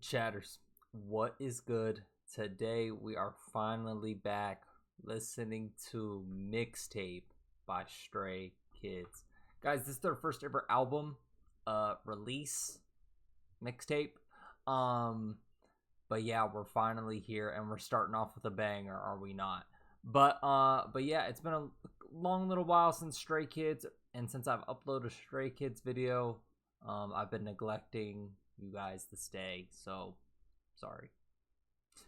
Chatters, what is good? Today we are finally back listening to Mixtape by Stray Kids. Guys, this is their first ever album release, Mixtape. But yeah, we're finally here and we're starting off with a banger, are we not? But yeah, it's been a long little while since Stray Kids, and since I've uploaded a Stray Kids video, I've been neglecting you guys to stay, so sorry.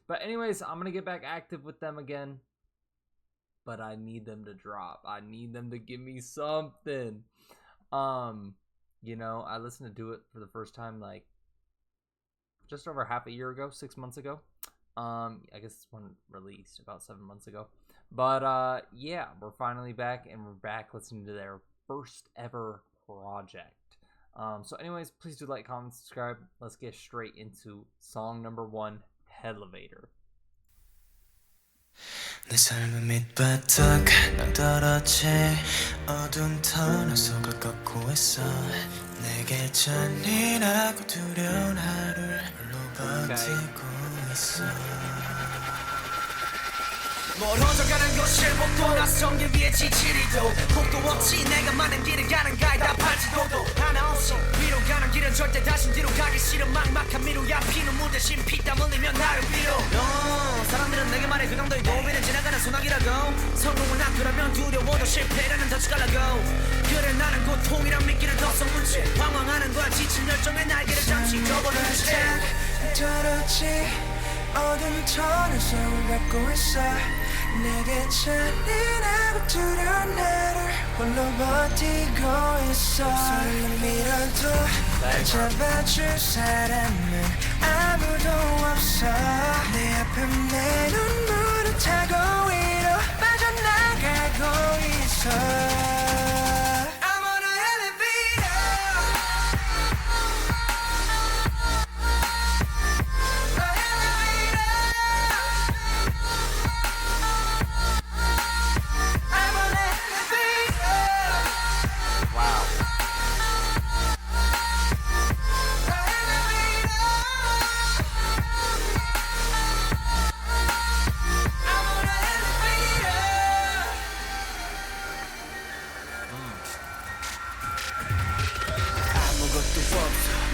But anyways, I'm gonna get back active with them again, but I need them to drop. I need them to give me something. I listened to Do It for the first time like just over half a year ago, 6 months ago. I guess it's when released about 7 months ago. But yeah, we're finally back, and we're back listening to their first ever project. So anyways, please do like, comment, subscribe. Let's get straight into song number 1, Hellevator. 내 삶은 밑바닥 난 떨어지 어두운 터널 속을 걷고 있어 내게 잔인하고 두려운 하루를 홀로 버티고 있어 멀어져가는 것을 보고 낯선 길 위에 지치리도 폭도 없이 내가 많은 길을 가는 가이다 발지도도 하나 없이 위로 가는 길은 절대 다시 뒤로 가기 싫은 막막한 미루야 피눈물 대신 피땀 흘리며 나를 빌어 사람들은 내게 말해 그 정도의 고비는 지나가는 소나기라고 성공은 앞이라면 두려워도 실패라는 덫이 갈라고 그래 나는 고통이란 미끼를 더 섞은 채 방황하는 거야 지친 열정의 날개를 잠시 접어놓은 채 떨어지 어둠 터널 속을 걷고 있어 내게 잔인하고 두려운 나를 홀로 버티고 있어 손을 밀어도 날 잡아줄 사람은 아무도 없어 내 앞에 내 눈물을 타고 위로 빠져나가고 있어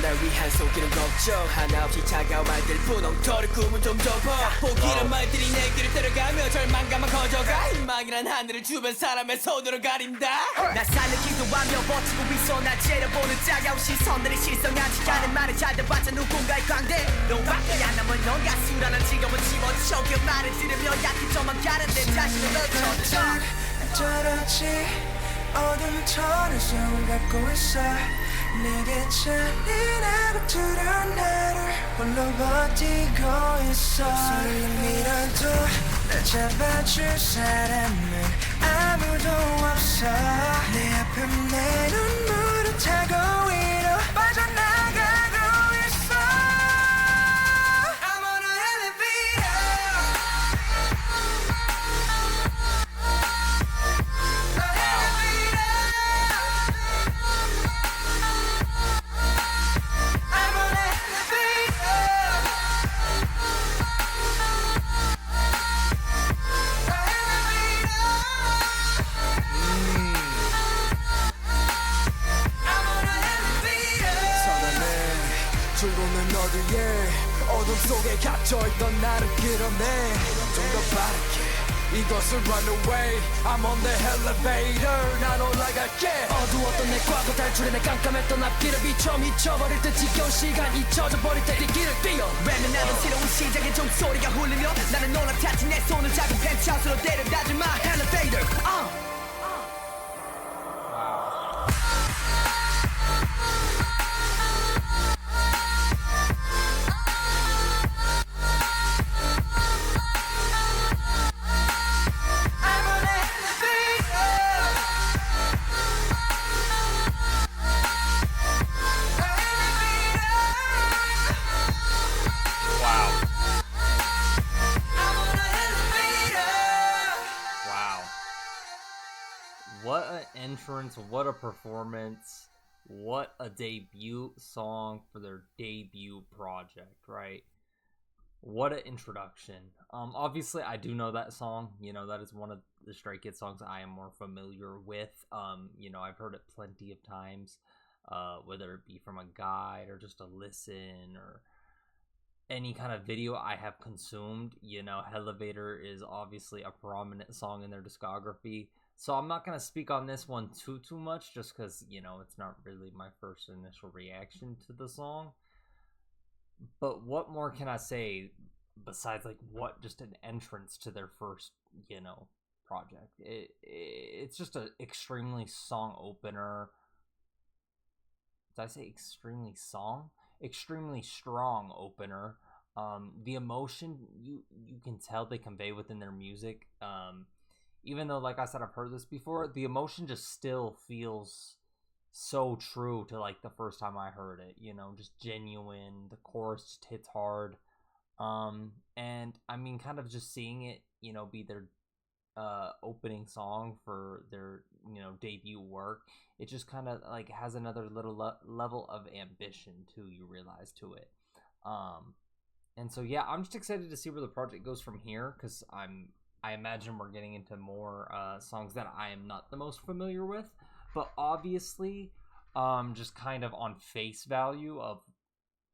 날 위한 속이는 걱정 하나 없이 차가워할 뿐 엉터리 꿈은 좀 접어 포기란 말들이 내 길을 따라가며 절망감만 커져가 희망이란 하늘을 주변 사람의 손으로 가린다 날 살리기도 하며 버티고 있어 날 째려보는 차가운 시선들이 실성하지 않은 말을 잘 들어봤자 누군가의 광대 너밖에 안 남은 넌 가수라는 직업은 집어쳐 그 말을 들으며 약해져만 가는 내 자신을 넣어줘 떨어지 어둠 터널 속을 걷고 있어 내게 잔인하고 두려운 나를 홀로 버티고 있어 손을 밀어도 날 잡아줄 사람은 아무도 없어 내 앞에 내 눈물을 타고 위로 빠져나가고 있어 I'm on a elevator 출구는 어디에 어둠 속에 갇혀있던 나를 끌어내 좀 더 빠르게 이것을 run away I'm on the elevator 난 올라갈게 어두웠던 내 과거 탈출해 내 깜깜했던 앞길을 비춰 미쳐버릴 듯 지겨운 시간 잊혀져 버릴 때 네 길을 뛰어 외면하는 새로운 시작의 종소리가 울리며 나는 올라탔지 내 손을 작은 펜트하우스로 데려다줄 my elevator What an entrance, what a performance. What a debut song for their debut project, right? What an introduction. Obviously I do know that song. You know, that is one of the Stray Kids songs I am more familiar with. You know, I've heard it plenty of times, whether it be from a guide or just a listen or any kind of video I have consumed. You know, Hellevator is obviously a prominent song in their discography. So I'm not going to speak on this one too much just because, you know, it's not really my first initial reaction to the song. But what more can I say besides, like, what just an entrance to their first, you know, project. It's just an extremely song opener. Did I say extremely song? Extremely strong opener. The emotion you can tell they convey within their music. Even though, like I said, I've heard this before, the emotion just still feels so true to like the first time I heard it, you know, just genuine. The chorus just hits hard. And I mean, kind of just seeing it, you know, be their opening song for their, you know, debut work, it just kind of like has another little level of ambition too, you realize, to it. And so yeah, I'm just excited to see where the project goes from here, because I imagine we're getting into more songs that I am not the most familiar with. But obviously, just kind of on face value of,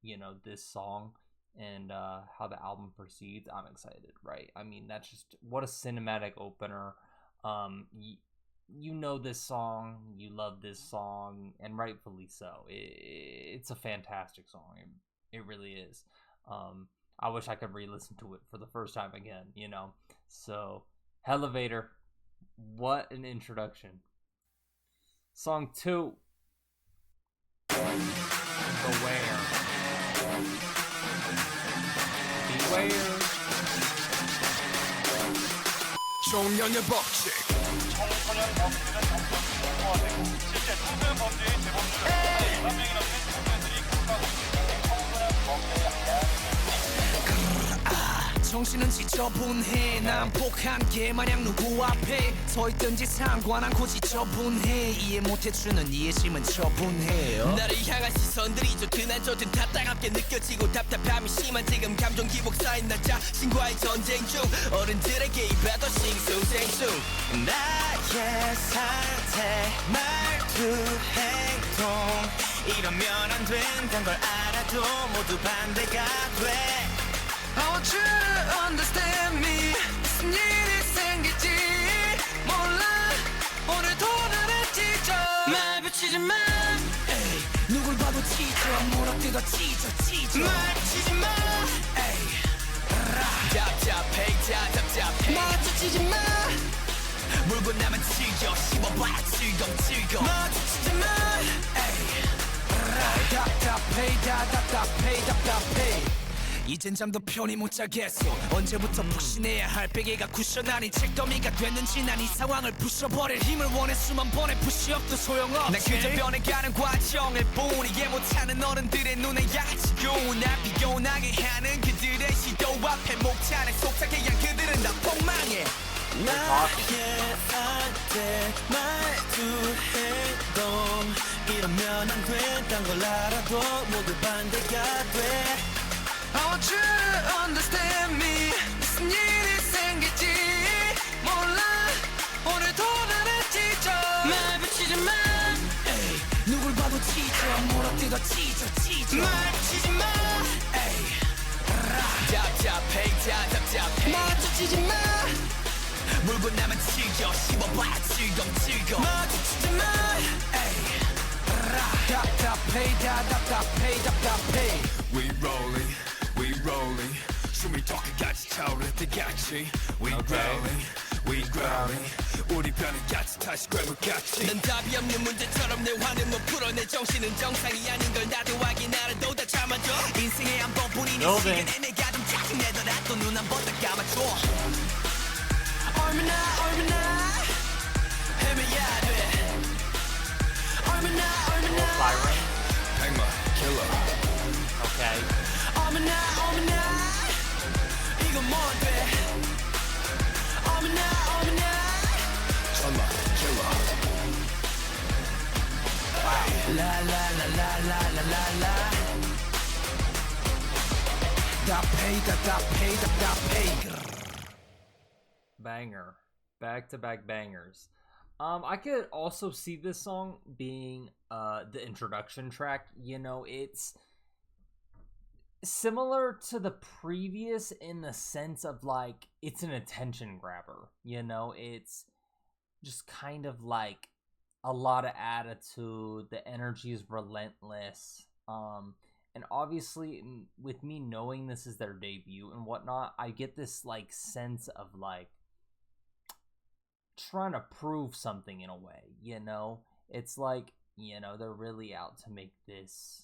you know, this song and how the album proceeds, I'm excited, right? I mean, that's just, what a cinematic opener. You know this song, you love this song, and rightfully so. It's a fantastic song. It really is. I wish I could re-listen to it for the first time again, you know? So, Hellevator, what an introduction. Song 2, Beware. Beware. 청년의 법칙 청소년 범죄는 정부에서 공모화되고 실제 특별 범죄의 재범률은 4명이나 되는 청년들이 각각 청소년 범죄에 대한 정신은 지저분해 난폭한 게 마냥 누구 앞에 서 있든지 상관 않고 지저분해 이해 못해주는 이해심은 처분해요 나를 향한 시선들이 좋든 안 좋든 다 따갑게 느껴지고 답답함이 심한 지금 감정 기복 쌓인 나 자신과의 전쟁 중 어른들에게 입에도 싱숭생숭 나의 상태 말투 행동 이러면 안 된단 걸 알아도 모두 반대가 돼 I want you to understand me 무슨 일이 생길지 몰라 오늘도 나를 찢어 말 붙이지 마 에이, 누굴 봐도 찢어 뭐라뜯어 찢어 말 붙이지 마 에이, 답답해 마주치지 마 물고 나면 찢어 씹어봐 즐거워 마주치지 마 에이, 답답해 이젠 잠도 편히 못 자겠어 언제부터 푹신해야 할 베개가 쿠션 아닌 책더미가 됐는지 난 이 상황을 부숴버릴 힘을 원해 수만 번의 푸시업도 소용없지 난 그저 변해가는 과정일 뿐 이해 못하는 어른들의 눈에 야지고 난 비교나게 하는 그들의 시도 앞에 목차는 속삭이야 그들은 다 폭망해 나의 안돼 말투 행동 이러면 안 된단 걸 알아도 모두 반대가 돼 I want you to understand me 무슨 일이 생길지 몰라 오늘도 나를 찢어 말 붙이지 마 에이, 누굴 봐도 찢어 뭐라뜯어 찢어 말 붙이지 마 에이, 답답해 마주치지 마 물고 나면 찢어 씹어봐 즐거워 마주치지 마 에이, 답답해 We rolling We rolling 숨이 턱까지 차오를 때같이 We growling 우리 변은 같이 다시 괴물같이 난 답이 없는 문제처럼 내 화는 못 풀어 내 정신은 정상이 아닌 걸 나도 확인 알아도 다 참아줘 인생의 한 번뿐인 이 시간에 내가 좀 짜증내더라도 눈 한 번 더 감아줘 얼마나 헤매야 돼 얼마나 백마 킬러 Okay. 어머나 이건 뭔데 어머나 천마 킬러 Banger. Back to back bangers. I could also see this song being the introduction track. You know, it's similar to the previous in the sense of like it's an attention grabber. You know, it's just kind of like a lot of attitude. The energy is relentless. And obviously, with me knowing this is their debut and whatnot, I get this like sense of like trying to prove something in a way. You know, it's like, you know, they're really out to make this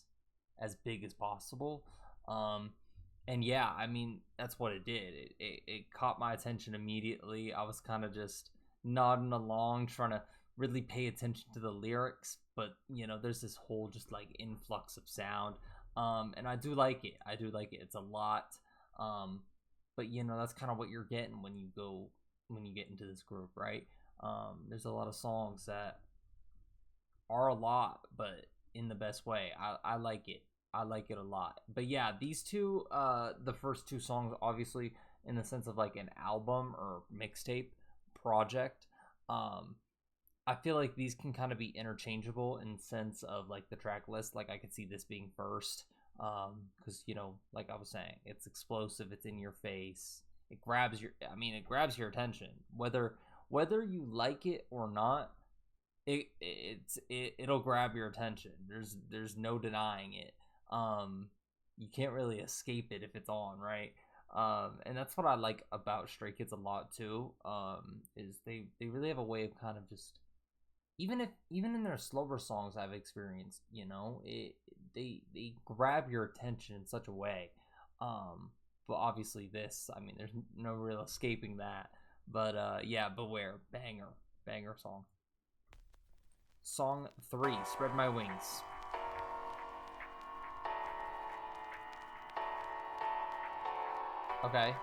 as big as possible. And yeah, I mean, that's what it did. It caught my attention immediately. I was kind of just nodding along, trying to really pay attention to the lyrics, but you know, there's this whole just like influx of sound. And I do like it. It's a lot. But you know, that's kind of what you're getting when you get into this group, right? There's a lot of songs that are a lot, but in the best way. I like it. I like it a lot. But yeah, these two, the first two songs, obviously, in the sense of like an album or mixtape project, I feel like these can kind of be interchangeable in sense of like the track list. Like I could see this being first, because you know, like I was saying, it's explosive, it's in your face, it grabs your attention, whether you like it or not. It'll grab your attention. There's no denying it. You can't really escape it if it's on, right? And that's what I like about Stray Kids a lot too. Is they really have a way of kind of just, even in their slower songs I've experienced, you know, they grab your attention in such a way. But obviously this, I mean, there's no real escaping that. But yeah, Beware, banger song. Song 3, Spread My Wings. Okay.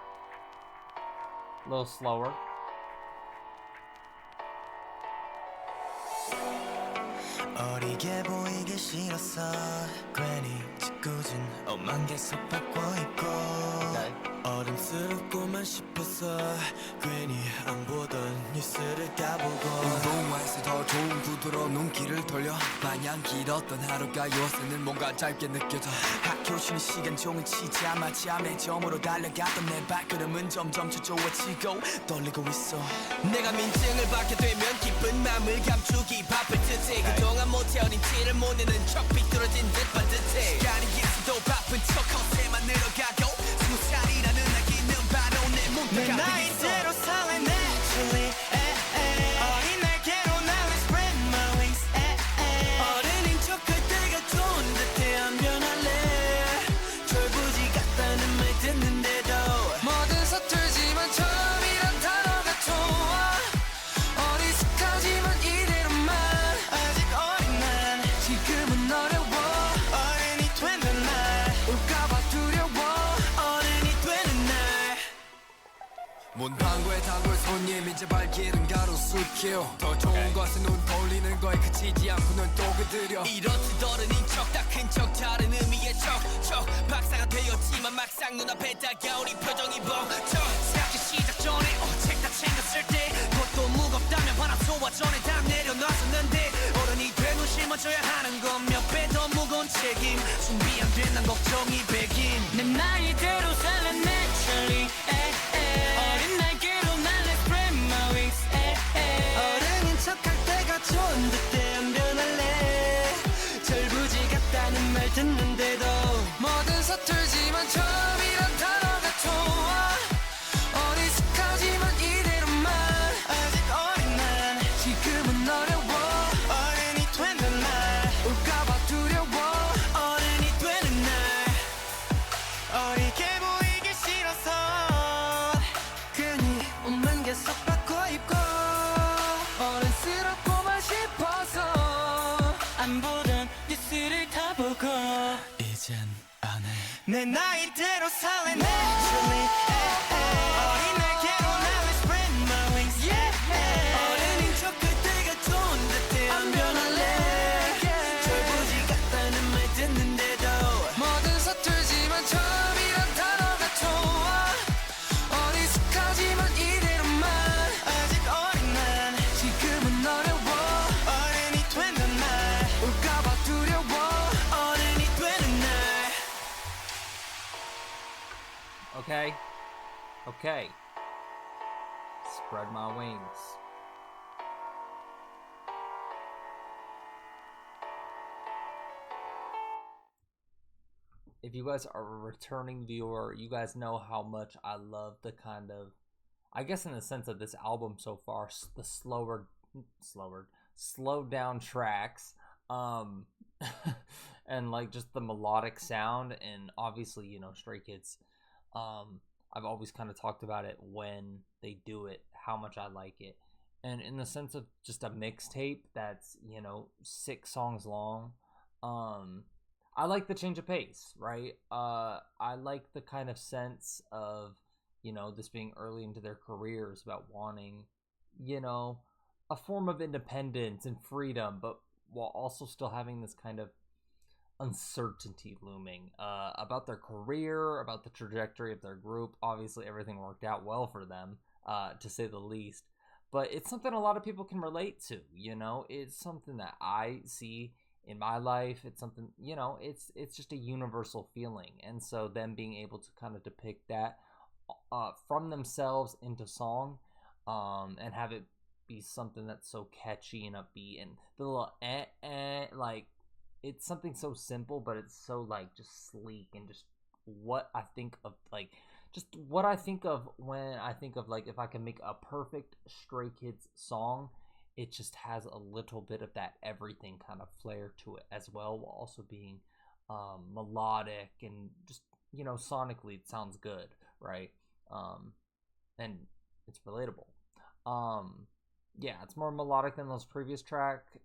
A little slower. 어리게 보이기 싫었어 괜히 짓궂은 엄만 계속 받고 있고 어른스럽고만 싶어서 괜히 안 보던 뉴스를 까보고 운동화에서 더 좋은 구두로 눈길을 돌려 마냥 길었던 하루가 요새는 뭔가 짧게 느껴져 학교 쉬는 시간 종일 치자마자 매점으로 달려갔던 내 발걸음은 점점 초조해지고 떨리고 있어 내가 민증을 받게 되면 기쁜 맘을 감추기 바쁠 듯해 그동안 못해어린 티를 못 내는 척 삐뚤어진 듯 반듯해 시간이 있어도 바쁜 척 허세만 늘어가고 20살이라는 아기는 바로 내 문턱 앞에 있어 내 나이대로 살래 naturally 어린 날개로 날 spread my wings 어른인 척할 때가 좋은 듯해 안 변할래 졸부지 같다는 말 듣는데도 뭐든 서툴지만 처음이란 단어가 좋아 어리숙하지만 이대로만 아직 어린 난 지금은 어려워 어른이 되는 날 올까봐 두려워 어른이 되는 날 문방구에 단골 손님 이제 발길은 가로수길 더 좋은 것은 눈 돌리는 거에 그치지 않고 넌 또 그들여 이렇듯 어른인 척 다 큰 척 다른 의미의 척 박사가 되었지만 막상 눈앞에 다가오니 표정이 벙쩍 생각이 시작 전에 책 다 챙겼을 때 그것도 무겁다면 바람 소화 전에 다 내려놨었는데 어른이 되면 짊어져야 하는 건 몇 배 더 무거운 책임 준비 안 된 난 걱정이 백인 내 나이대로 살래 naturally 어린 날개로 날래 spread my wings 어른인 척할 때가 좋은 듯해 안 변할래 절부지 같다는 말 듣는데도 뭐든 서툴지만 처음이란 단어가 좋아 어리숙하지만 이대로만 아직 어린 난 지금은 어려워 어른이 되는 날 올까봐 두려워 어른이 되는 날 어리게 보이기 싫어서 괜히 옷만 계속 바꿔 입고 어른스럽고만 싶어서 안 보던 뉴스를 다 보고 이젠 안 해 내 나이대로 살래 naturally 어린 날개로 날래 spread my wings 어른인 척할 때가 좋은 듯해 안 변할래 Okay? Okay. Spread my wings. If you guys are a returning viewer, you guys know how much I love the kind of, I guess in the sense of this album so far, the slowed down tracks, and like just the melodic sound, and obviously, you know, Stray Kids, I've always kind of talked about it when they do it, how much I like it. And in the sense of just a mixtape that's, you know, 6 songs long, I like the change of pace, right? I like the kind of sense of, you know, this being early into their careers, about wanting, you know, a form of independence and freedom, but while also still having this kind of uncertainty looming about their career, about the trajectory of their group. Obviously, everything worked out well for them, to say the least. But it's something a lot of people can relate to, you know? It's something that I see in my life. It's something, you know, it's just a universal feeling. And so them being able to kind of depict that from themselves into song, and have it be something that's so catchy and upbeat, and the little like, it's something so simple, but it's so like just sleek, and just what I think of, like, just what I think of when I think of, like, if I can make a perfect Stray Kids song, it just has a little bit of that everything kind of flair to it as well, while also being melodic, and just, you know, sonically it sounds good, right? And it's relatable. Yeah, it's more melodic than those previous tracks,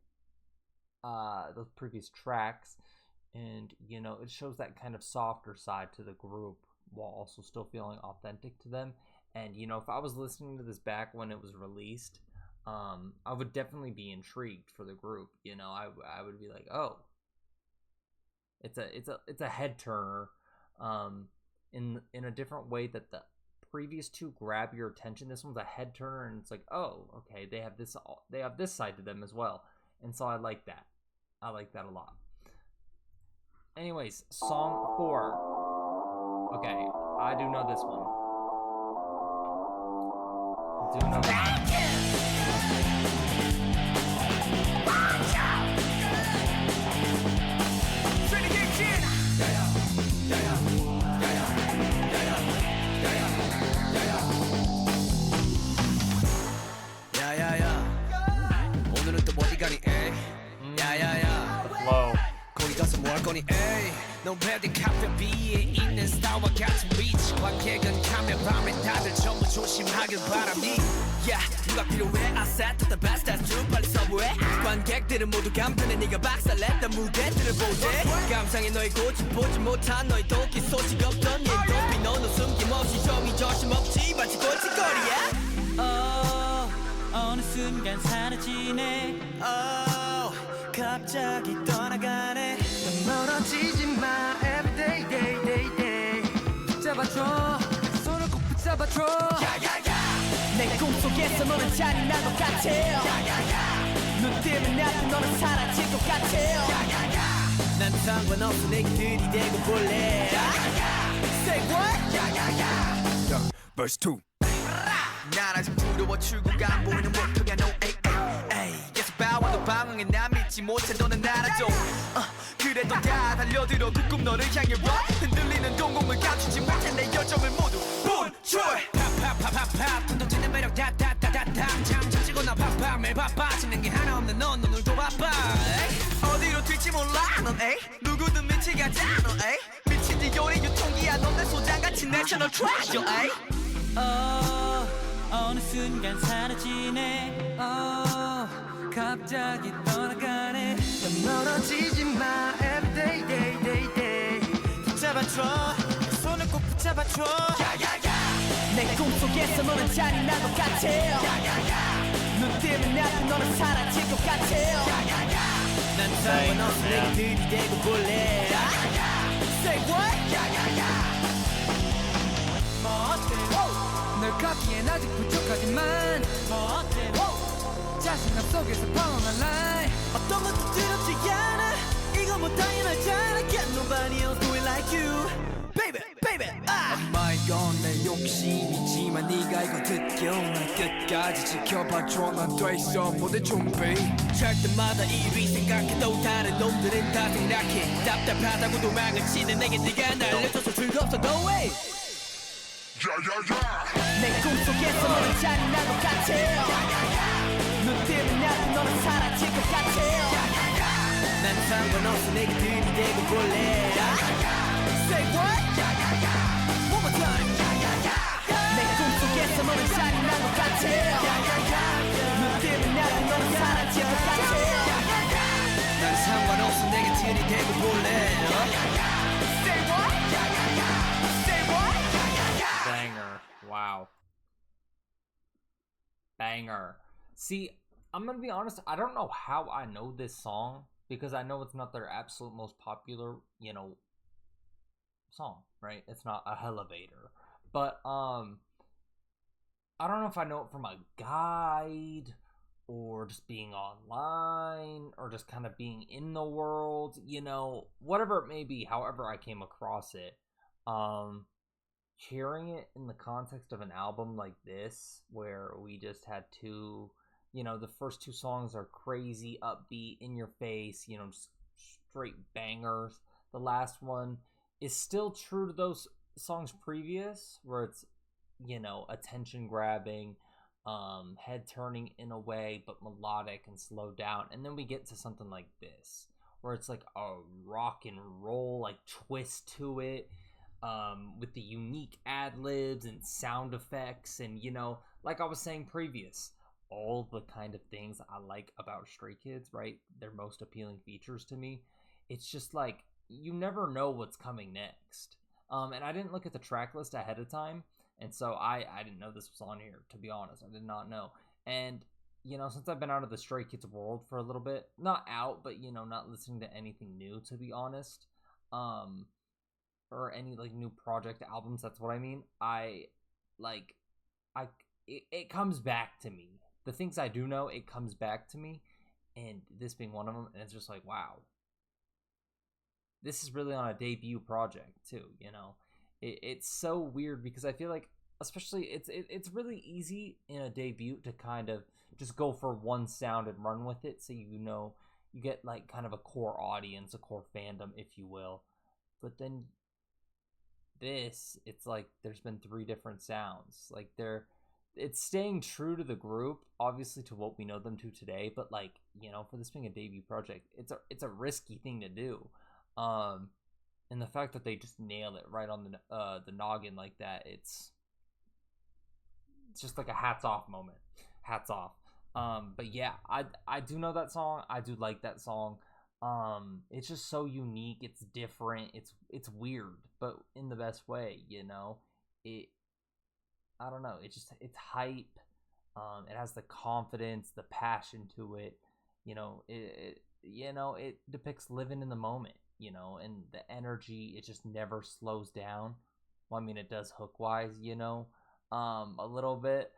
and, you know, it shows that kind of softer side to the group while also still feeling authentic to them. And, you know, if I was listening to this back when it was released, I would definitely be intrigued for the group. You know, I would be like, oh, it's a head turner, in a different way that the previous two grab your attention. This one's a head turner, and it's like, oh, okay, they have this side to them as well. And so I like that. I like that a lot. Anyways, song 4. Okay, I do know this one. 오늘은 또 어디 가니 에이 야야야 거기 가서 뭐 할 거니 에이 넌 베딩 카페 위에 있는 스타와 같은 위치 관객은 카메라 밤에 다들 전부 조심하길 바라니 야 누가 필요해 I said to the best that's true 빨리 서브해 관객들은 모두 감탄해 네가 박살냈던 무대들을 보재 감상해 너의 고집 보지 못한 너의 도끼 소식 없던 일 도피 너는 숨김없이 정이 조심없지 마치 골칫거리야 어느 순간 사라지네 갑자기 떠나가네 넌 멀어지지 마 everyday day day day 붙잡아줘 손을 꼭 붙잡아줘 야야야 내 꿈속에서 너는 잔인한 것 같아 야야야 눈 뜨면 나도 너는 사라질 것 같아 야야야 난 상관없어 내게 들이대고 볼래 야야야 say what 야야야 verse 2 난 아직 두려워 출구가 안 보이는 목표가 no 에이 에이 계속 봐와도 방황해 난 믿지 못해 너는 알아줘 그래도 다 달려들어 그 꿈 너를 향해 와 흔들리는 동공을 감추지 못해 내 열정을 모두 분출해 팝팝팝팝팝 던져지는 매력 다다다다담 잠시거나 팝팝 매일 바빠지는 게 하나 없는 넌 오늘도 바빠 어디로 튈지 몰라 넌 에이 누구든 미치가자 넌 에이 미친 지 요리 유통기한 넌 내 소장같이 내셔널 트레저 에이 어느 순간 사라지네 갑자기 떠나가네 넌 멀어지지 마 everyday day day day 붙잡아줘 손을 꼭 붙잡아줘 야야야 내 꿈속에서 너는 잔인한 것 같아 야야야 눈 뜨면 나도 너는 사라질 것 같아 야야야 난 상관없어 내게 들이대고 볼래 야야야 say what 야야야 뭐 어때 널 갖기엔 아직 부족하지만 뭐 어때 자신감 속에서 펑한 라이 어떤 것도 두렵지 않아 이건 뭐 당연하잖아 Get nobody else do it like you Baby, baby, oh my god 건 내 욕심이지만 네가 이거 듣겨 날 끝까지 지켜봐줘 난 돼 있어 모든 준비 잘 때마다 이리 생각해도 다른 놈들은 다 생략해 답답하다고 도망을 치는 내게 네가 날 알려줘서 즐겁어 no way 내 꿈속에서 너는 잔인한 것 같아 눈 뜨면 나도 너는 사라질 것 같아 난 상관없어 내가 들이대고 볼래 Say what? One more time 내 꿈속에서 너는 잔인한 것 같아 눈 뜨면 나도 너는 사라질 것 같아 난 상관없어 내가 들이대고 볼래 Say what? Say what? Banger. Wow. Banger. See, I'm gonna be honest, I don't know how I know this song because I know it's not their absolute most popular, song, right? It's not a Hellevator. But I don't know if I know it from a guide or just being online or just kind of being in the world, whatever it may be, however I came across it. Hearing it in the context of an album like this where we just had two, the first two songs are crazy, upbeat, in your face, just straight bangers. The last one is still true to those songs previous where it's, attention grabbing, head turning in a way, but melodic and slowed down. And then we get to something like this where it's like a rock and roll, like twist to it. With the unique ad-libs and sound effects and, like I was saying previous, all the kind of things I like about Stray Kids, right? Their most appealing features to me. It's just like, you never know what's coming next. And I didn't look at the track list ahead of time, and so I didn't know this was on here, to be honest. I did not know. And, since I've been out of the Stray Kids world for a little bit, not out, but, not listening to anything new, to be honest, or any like new project albums, that's what I mean. It comes back to me. The things I do know, it comes back to me, and this being one of them, and it's just like, wow, this is really on a debut project too. It's so weird because I feel like, especially it's really easy in a debut to kind of just go for one sound and run with it, so you get like kind of a core audience, a core fandom, if you will. But then it's like there's been three different sounds. Like it's staying true to the group, obviously, to what we know them to today, but like, for this being a debut project, it's a risky thing to do. And the fact that they just nail it right on the noggin like that, it's just like a hats off moment. Hats off. But yeah, I do know that song. I do like that song. It's just so unique. It's different. It's weird, but in the best way. I don't know. It's hype. It has the confidence, the passion to it. It depicts living in the moment. And the energy. It just never slows down. Well, I mean, it does hook wise. A little bit,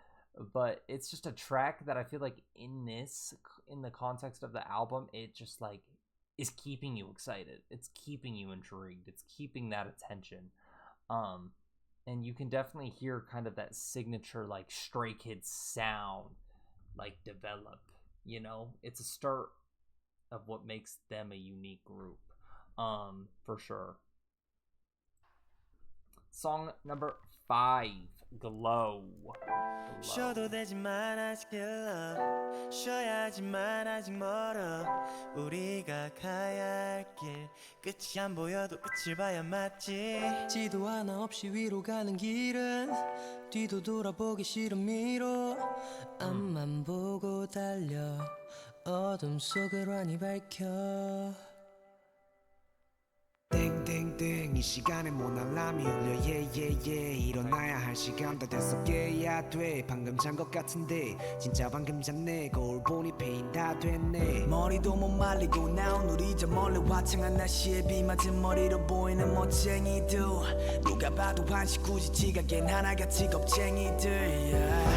but it's just a track that I feel like in the context of the album, it just like is keeping you excited. It's keeping you intrigued. It's keeping that attention. And you can definitely hear kind of that signature like Stray Kids sound like develop. It's a start of what makes them a unique group. For sure. Song number 5, Glow. 쉬어도 되지만 아직 길러 쉬어야지만 아직 멀어 우리가 가야 할 길 끝이 안 보여도 끝을 봐야 맞지 지도 하나 없이 위로 가는 길은 뒤도 돌아보기 싫은 미로 앞만 보고 달려 어둠 속을 환히 밝혀 땡땡땡 이 시간에 모나람이 울려 예예예 일어나야 할 시간 다 됐어 깨야 돼 방금 잔 것 같은데 진짜 방금 잤네 거울 보니 페인 다 됐네 머리도 못 말리고 나온 우리 저 멀리 화창한 날씨에 비 맞은 머리로 보이는 멋쟁이들 누가 봐도 한시 굳이 지각엔 하나같이 겁쟁이들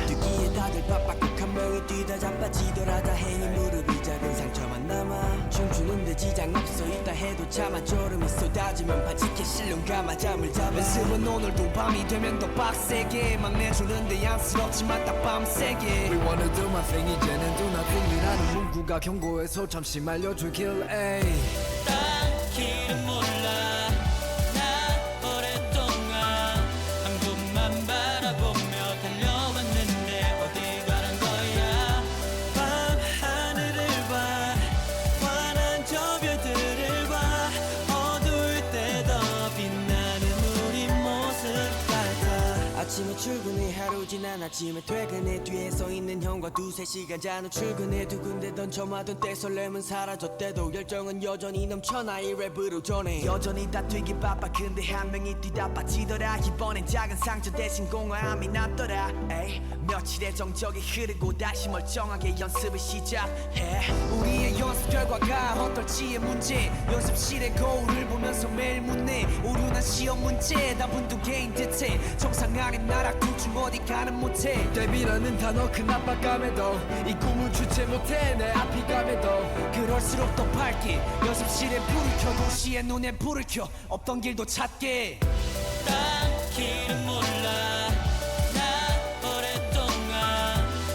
뛰기에 다들 바빠 꼭 한 명이 뛰다 자빠지더라 다행히 무릎이 작은 상처만 남아 춤추는데 지장 없어 있다 해도 차마 졸음이 쏟아져 빠지면 바지게 실눈감아 잠을 잡아 연습은 오늘도 밤이 되면 더 빡세게 막 내주는데 안쓰럽지만 딱 밤새게 We wanna do my thing 이제는 do nothing이라는 문구가 경고해서 잠시 말려주길 에이. 딴 길은 몰라 나 오랫동안 한 곳만 바라보며 달려왔는데 어디 가는 거야 밤 하늘을 봐 환한 저 별들을 봐 어두울 때 더 빛나는 우리 모습 같아 아침에 출근해 하루 지난 아침에 퇴근해 뒤에 서 있는 형과 두세 시간 잔후 출근해 두 군데 던쳐맞은 때 설렘은 사라졌대도 열정은 여전히 넘쳐나 이 랩으로 전해 여전히 다 뛰기 바빠 근데 한 명이 뛰다 빠지더라 이번엔 작은 상처 대신 공허함이 남더라 에이 며칠의 정적이 흐르고 다시 멀쩡하게 연습을 시작해 우리의 연습 결과가 어떨지의 문제 연습실의 거울을 보면서 매일 묻네 오류난 시험 문제 답은 두 개인 듯해 정상하게 나락 둘 중 어디 가는 못해 데뷔라는 단어 큰 압박감에도 이 꿈을 주체 못해 내 앞이 감에도 그럴수록 더 밝게 연습실에 불을 켜 도시의 눈에 불을 켜 없던 길도 찾게 딴 길은 몰라 나 오랫동안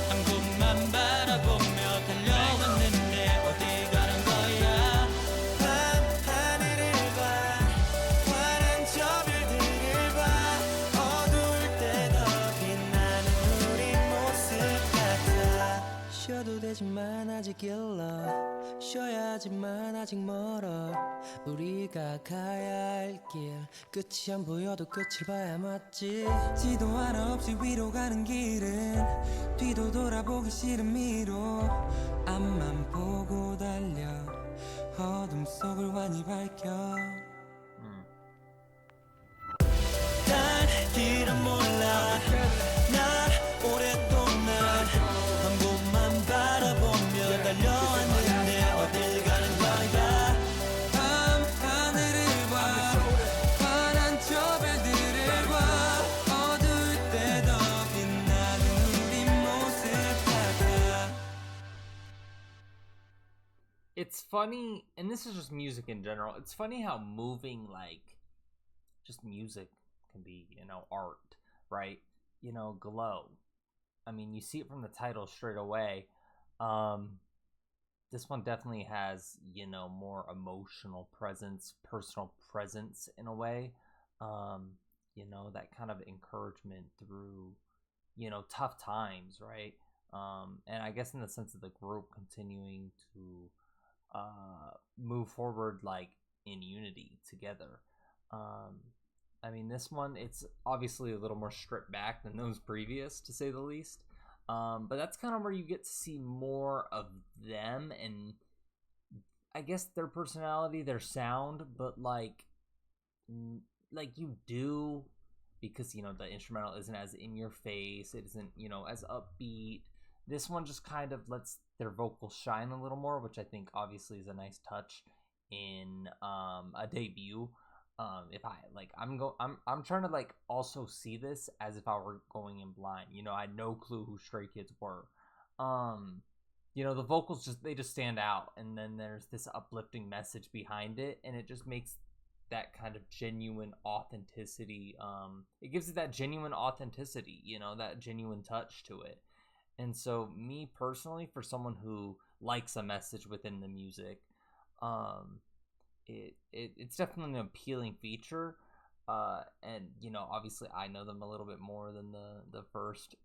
한 곳만 바라보며 달려왔는데 어디 가는 거야 밤 하늘을 봐 환한 저 별들을 봐 어두울 때 더 빛나는 우리 모습 같아 쉬어도 되지만 아직 일러 쉬어야 하지만 아직 멀어 우리가 가야 할 길 끝이 안 보여도 끝을 봐야 맞지 지도 하나 없이 위로 가는 길은 뒤도 돌아보기 싫은 미로 앞만 보고 달려 어둠 속을 환히 밝혀 딴 길은 몰라 나 오랫동안 한 곳만 바라보며 달려왔는데 어딜 가는 거야 밤 하늘을 봐 환한 저 별들을 봐 어두울 때 더 빛나는 우리 모습 같아 It's funny, and this is just music in general. It's funny how moving, like, just music can be, you know, art, right? You know, Glow. I mean, you see it from the title straight away. This one definitely has, you know, more emotional presence, personal presence in a way. You know, that kind of encouragement through, you know, tough times, right? And I guess in the sense of the group continuing to move forward, like, in unity together. I mean, this one, it's obviously a little more stripped back than those previous, to say the least. But that's kind of where you get to see more of them and I guess their personality, their sound, but like you do, because, you know, the instrumental isn't as in your face, it isn't, you know, as upbeat. This one just kind of lets their vocals shine a little more, which I think obviously is a nice touch in a debut. If I like, I'm trying to like also see this as if I were going in blind. You know, I had no clue who Stray Kids were. You know, the vocals they just stand out, and then there's this uplifting message behind it, and it just makes that kind of genuine authenticity. It gives it that genuine authenticity, you know, that genuine touch to it. And so, me personally, for someone who likes a message within the music, it's definitely an appealing feature. And you know, obviously, I know them a little bit more than the first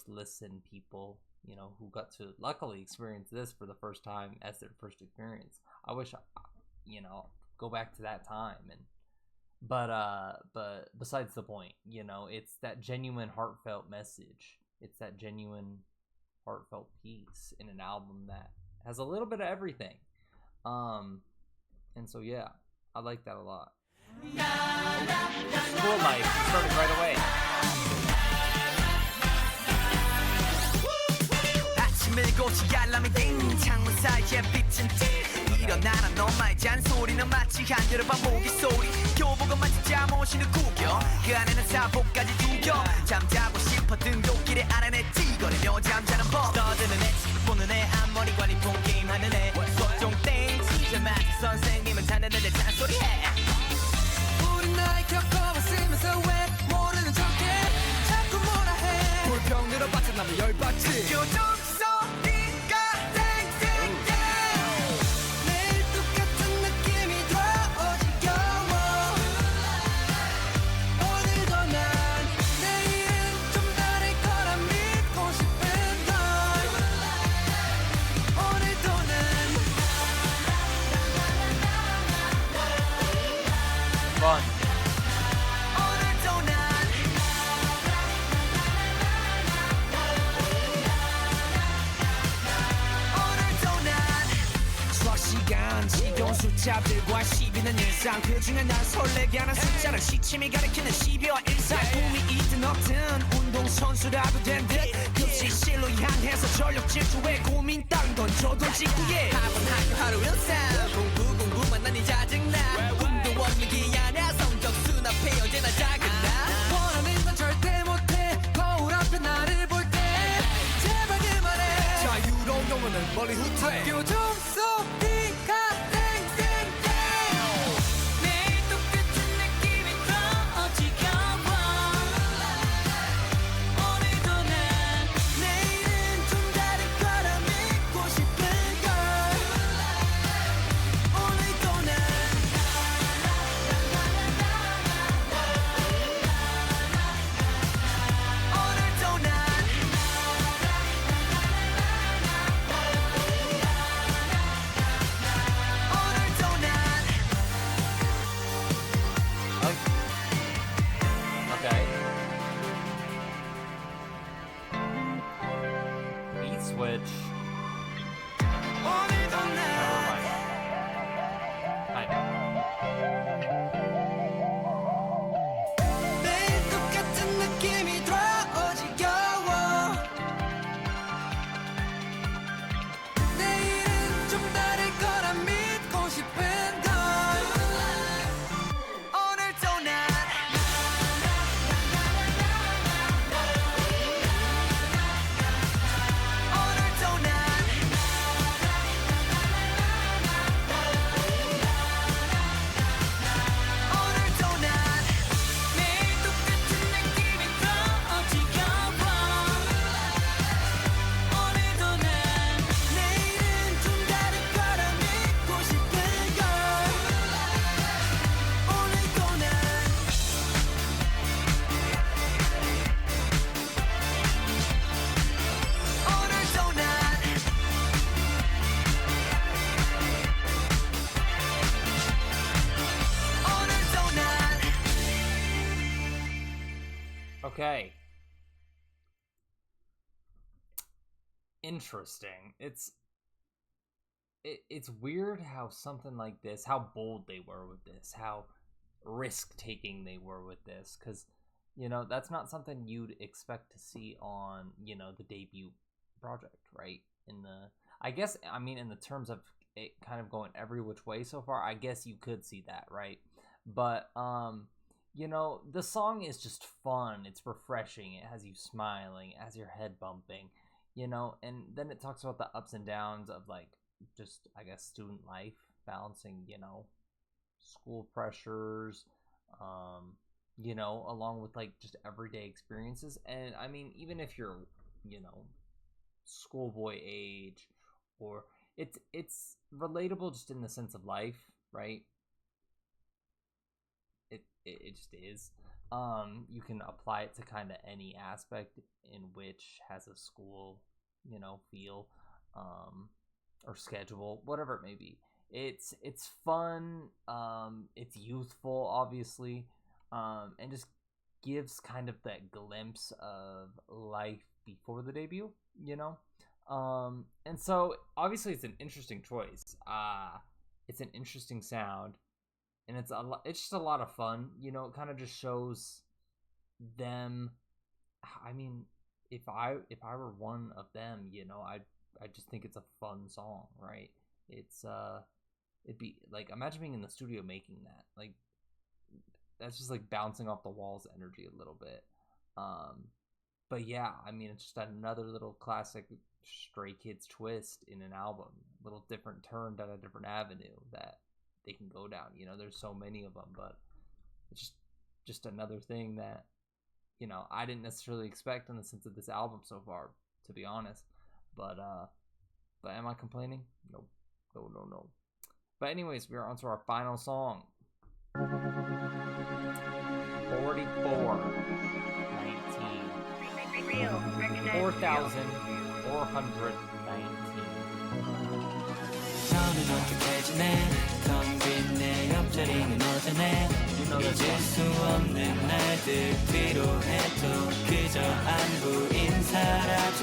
listen people, you know, who got to luckily experience this for the first time as their first experience. I wish, you know, go back to that time. And but besides the point, you know, it's that genuine heartfelt message. It's that genuine heartfelt piece in an album that has a little bit of everything. And so yeah, I like that a lot. School life started right away. 아침을 고치 알람이 띵 창문 사이에 빛은 띵 일어나라 너마의 잔소리는 마치 한여름 밤 모기 소리 교복은 마치 잠옷이는 구겨 그 안에는 사복까지 두겨 잠자고 싶어 등굣길에 아련에 뛰거리며 잠자는 법 떠드는 애 보는 애 앞머리 관리 폰 게임하는 애 소종 땡 진짜 마치 선생님은 자는데 잔소리해 학교 종소리가 땡땡땡 매일 똑같은 느낌이 더 지겨워 오늘도 난 내일은 좀 다를 거라 믿고 싶은 걸 오늘도 난 Fun. 오늘도 난 오늘도 난 수학 시간 지겨운 숫자들과 시비는 일상 그중에 난 설레게 하는 숫자는 시침이 가리키는 12와 1사 꿈이 있든 없든 운동선수라도 된 듯 급식실로 향해서 전력 질주에 고민 따윈 던져둔 직후에 학원 학교 하루 일상 공부만 나니 짜증나 꿈도 없는 기안에 성적수나 폐 언제나 작은나 원하는 건 절대 못해 거울 앞에 나를 볼 때 제발 그만해 자유로운 영혼은 멀리 후퇴 학교 종소리가 땡땡땡 매일 똑같은 느낌이 더 지겨워 오늘도 난 내일은 좀 다를 거라 믿고 싶은 걸 오늘도 난 오늘도 난 오늘도 난 Okay. Beat switch. 오늘도 Never 난 mind. Kind of. 매일 똑같은 느낌이 더 지겨워 내일은 좀 다를 거라 믿고 싶은 걸 오늘도 난 오늘도 난 오늘도 난 매일 똑같은 느낌이 더 지겨워 오늘도 난 내일은 좀 다를 거라 믿고 싶은 걸 오늘도 난 오늘도 난 오늘도 난 Okay. Interesting. It's weird how something like this, how bold they were with this, how risk taking they were with this, because that's not something you'd expect to see on the debut project, right? In the terms of it kind of going every which way so far, I guess you could see that, right? But the song is just fun. It's refreshing. It has you smiling, it has your head bumping, and then it talks about the ups and downs of like just, I guess, student life, balancing, school pressures, along with like just everyday experiences. And I mean, even if you're, schoolboy age, or it's relatable just in the sense of life, right? It just is. You can apply it to kind of any aspect in which has a school, feel, or schedule, whatever it may be. It's fun. It's youthful, obviously, and just gives kind of that glimpse of life before the debut, and so obviously it's an interesting choice. It's an interesting sound, and it's just a lot of fun. It kind of just shows them. I mean, if I were one of them, I just think it's a fun song, right? It'd be like, imagine being in the studio making that. Like, that's just like bouncing off the walls energy a little bit. But yeah, I mean, it's just another little classic Stray Kids twist in an album, little different turn down a different avenue that they can go down. There's so many of them, but it's just another thing that I didn't necessarily expect in the sense of this album so far, to be honest. But am I complaining? Nope. No. But anyways, we are on to our final song. 4419. 너는 어떻게 지내? 텅 빈 내 옆자리는 어쩌네? 잊을 수 없는 날들 필요해도 그저 안부 인사라도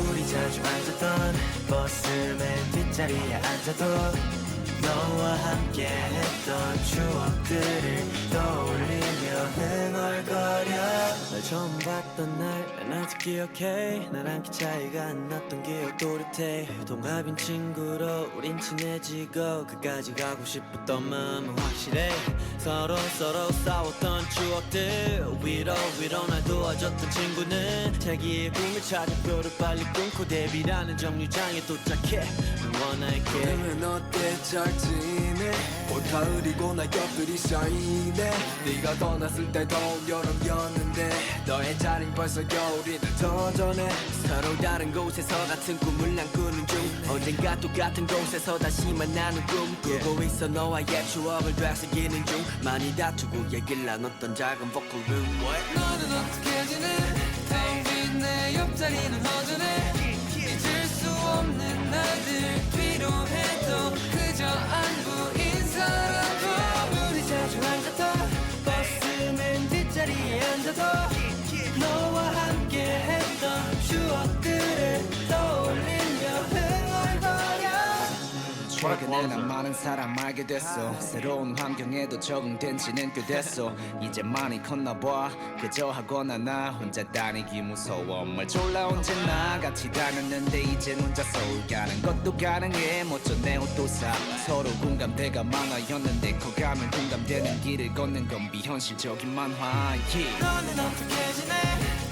우리 자주 앉았던 버스 맨 뒷자리에 앉아도 너와 함께 했던 추억들을 떠올리며 흥얼거려 널 처음 봤던 날 난 아직 기억해 나랑 키 차이가 안 났던 기억 또렷해 동갑인 친구로 우린 친해지고 그까지 가고 싶었던 마음은 확실해 서로 싸웠던 추억들 위로 날 도와줬던 친구는 자기의 꿈을 찾아 뼈를 빨리 끊고 데뷔라는 정류장에 도착해 응원할게 그러면 어때 잘 지내 올가을이고 낙엽들이 쌓이네 네가 떠났을 때 더운 여름이었는데 너의 자린 벌써 겨울이 더 전에 서로 다른 곳에서 같은 꿈을 난 꾸는 중 언젠가 똑같은 곳에서 다시 만나는 꿈 꾸고 있어 너와의 추억을 되새기는 중 많이 다투고 얘기를 나눴던 작은 보컬룸 너는 어떻게 지내 텅 빈 내 옆자리는 허전해 잊을 수 없는 날들 필요해도 그저 안부 인사라도 우리 자주 앉았던 버스 맨 뒷자리에 앉아도 너와 함께 했던 추억들을 떠올리며 흥얼거려 최근에 난 많은 사람 알게 됐어 새로운 환경에도 적응된 지는 꽤 됐어 이제 많이 컸나봐 그저 하거나 나 혼자 다니기 무서워 뭘 졸라 언제나 같이 다녔는데 이젠 혼자 서울 가는 것도 가능해 멋져 내 옷도 사 서로 공감대가 많아였는데 커가면 공감되는 길을 걷는 건 비현실적인 만화 너는 어떻게 지내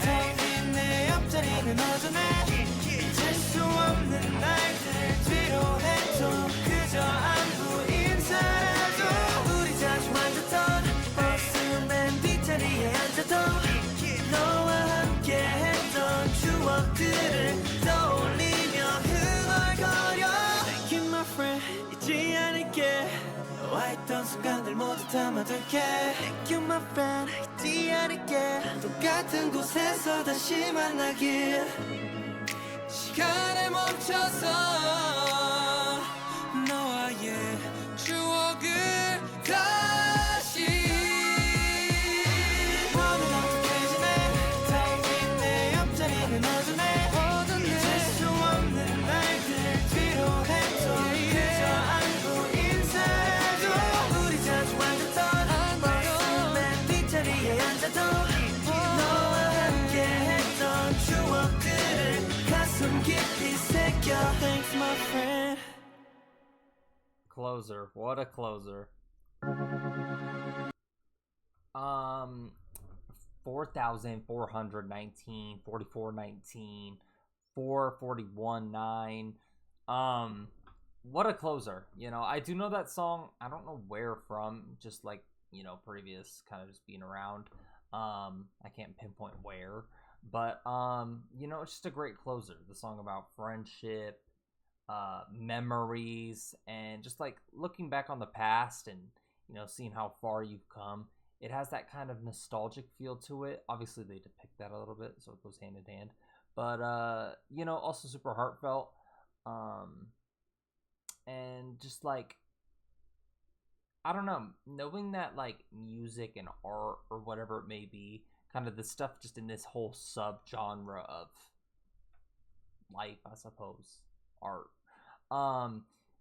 텅 빈 내 옆자리는 허전해 잊을 수 없는 날들 필요해도 그저 안부 인사라도 우리 자주 앉았던 버스 맨 뒷자리에 앉아도 너와 함께 했던 추억들을 떠올리며 흥얼거려 Thank you my friend 잊지 않을게 너와 했던 순간들 모두 담아둘게 Thank you my friend 잊지 않을게 똑같은 곳에서 다시 만나길 시간에 멈춰서 너와의 추억을 다시 너는 어떻게 지내 텅 빈 내 옆자리는 허전해 잊을 수 없는 날들 필요해도 그저 안부 인사라도 우리 자주 앉았던 버스 맨 뒷자리에 앉아도 너와 함께 했던 추억들을 가슴 깊이 새겨 Thanks my friend Closer. What a closer. 4,419, 4419, 441.9. What a closer. You know, I do know that song. I don't know where from, just like, you know, previous kind of just being around. I can't pinpoint where, but you know, it's just a great closer. The song about friendship, memories, and just like looking back on the past and, you know, seeing how far you've come. It has that kind of nostalgic feel to it. Obviously they depict that a little bit, so it goes hand in hand, but you know, also super heartfelt, and just like, I don't know, knowing that like music and art or whatever it may be, kind of the stuff just in this whole sub-genre of life, I suppose, art,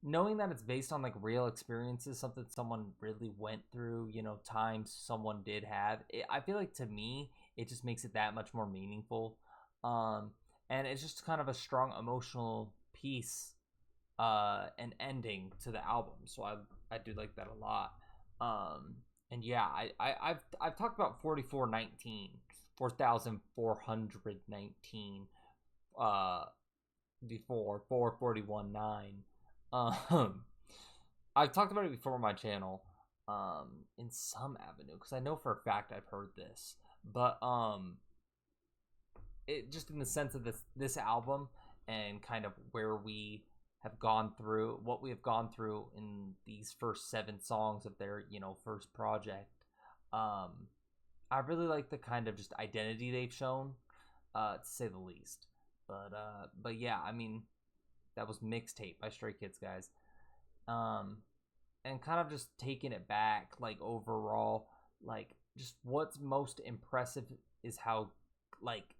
knowing that it's based on like real experiences, something someone really went through, you know, times someone did have it, I feel like to me it just makes it that much more meaningful, and it's just kind of a strong emotional piece, and ending to the album, so I do like that a lot, and yeah, I've talked about 4419, 4,419, before 441.9. I've talked about it before on my channel, in some avenue, because I know for a fact I've heard this, but it just in the sense of this album, and kind of where we have gone through, what we have gone through in these first 7 songs of their, you know, first project. I really like the kind of just identity they've shown, to say the least. But yeah, I mean, that was Mixtape by Stray Kids, guys. And kind of just taking it back, like, overall, like, just what's most impressive is how, like,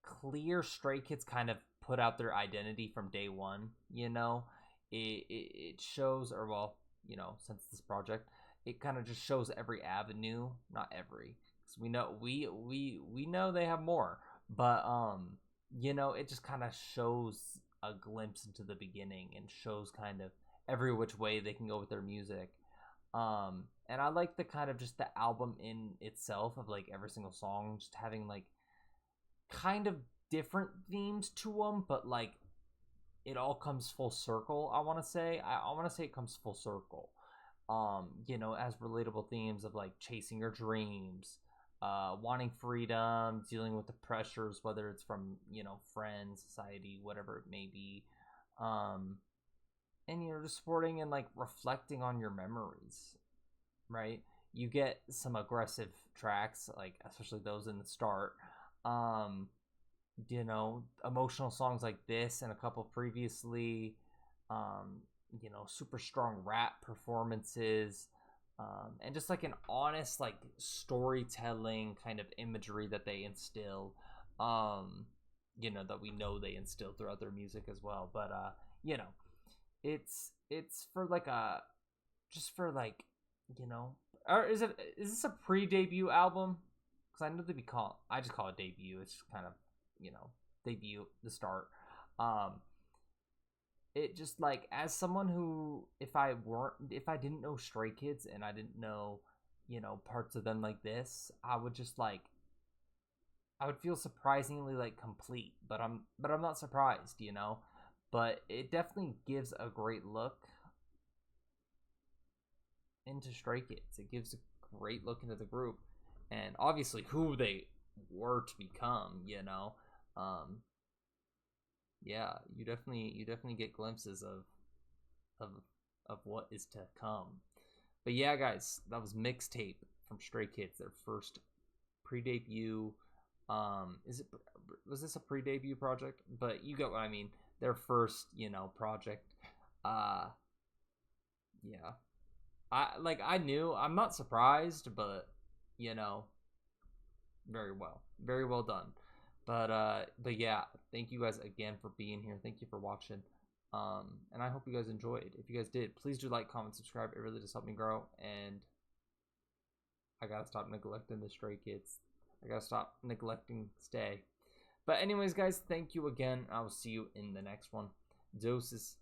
clear Stray Kids kind of put out their identity from day one. You know, it shows, or well, you know, since this project, it kind of just shows every avenue, not every, because we know they have more, but you know, it just kind of shows a glimpse into the beginning and shows kind of every which way they can go with their music. And I like the kind of just the album in itself of like every single song just having like kind of different themes to them, but like it all comes full circle. I want to say it comes full circle. You know, as relatable themes of like chasing your dreams, wanting freedom, dealing with the pressures, whether it's from, you know, friends, society, whatever it may be, and you're just supporting and like reflecting on your memories, right? You get some aggressive tracks, like especially those in the start, you know, emotional songs like this and a couple previously, you know, super strong rap performances, and just like an honest like storytelling kind of imagery that they instill, you know, that we know they instill throughout their music as well. But you know, it's for like a, just for like, you know, or is this a pre-debut album? Because I know I just call it debut. It's just kind of, you know, debut, the start. It just like, as someone who, if I didn't know Stray Kids and I didn't know, you know, parts of them like this, I would just like, I would feel surprisingly like complete, but I'm not surprised, you know. But it definitely gives a great look into Stray Kids. It gives a great look into the group, and obviously who they were to become, you know. Yeah, you definitely get glimpses of what is to come. But yeah, guys, that was Mixtape from Stray Kids, their first pre-debut. Was this a pre-debut project? But you get what I mean. Their first, you know, project. Yeah. I'm not surprised, but you know, very well done. But yeah, thank you guys again for being here. Thank you for watching. And I hope you guys enjoyed. If you guys did, please do like, comment, subscribe. It really does help me grow. And I gotta stop neglecting the Stray Kids. I gotta stop neglecting Stay. But anyways, guys, thank you again. I will see you in the next one. Deuces.